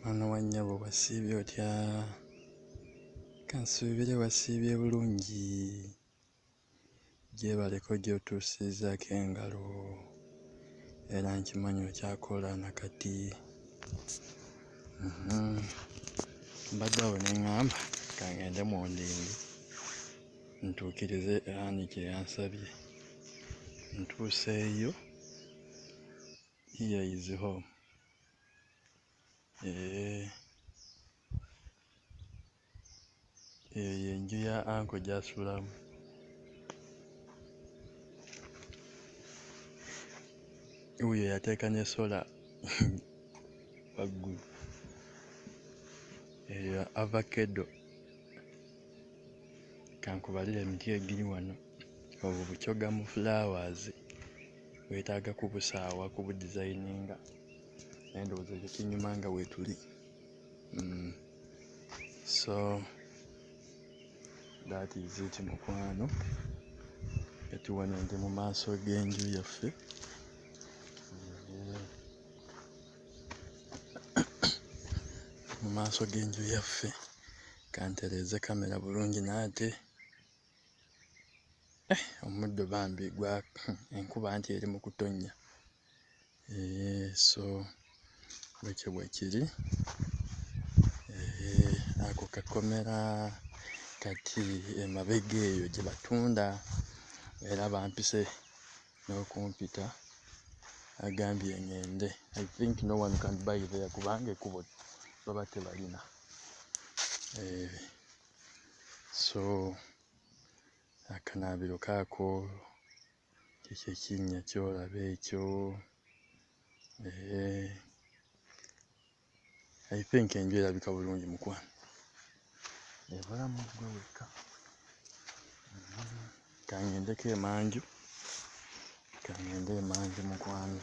Mwana wa nnyabo wasiibye otya? Kansuubire wasiibye bulungi. Gyebaleko gy'otuusizaako engalo. Era nkimanyi okyakola nakati. Mbadde awo ne ŋŋamba kangende mu ndindi ntuukirize Ani kye yansabye. Ntuuseeyo, here is home. Eyo y'enju ya anko gy'asulamu. Wuuyo yateeka ne sola waggulu. Eyo avocado. Kankubalire emiti egiri wano. Obwo bukyoggamu flowers. Weetaaga kubusaawa kubudizayininga. Naye ndowooza ekyo kinyuma nga weetuli. So that is it mukwano. Kati wano ndi mu maaso g'enju yaffe. Mu maaso g'enju yaffe. Kantereeze kamera bulungi n'ate. Omuddo bambi gwa enkuba anti eri mu kutonnya. So bwekyo bwe kiri. Ako kakomera kati emabega eyo gye batunda era bampise n'okumpita agambye ngende. I think no one can buy there kubanga ekkubo baba tebalina. So akanaabiro kaako kikyo kinnya kyolaba ekyo. I think enju erabika bulungi mukwano. Ebulamu gwe wekka. Kangendeko emanju. Kangende emanju mukwano.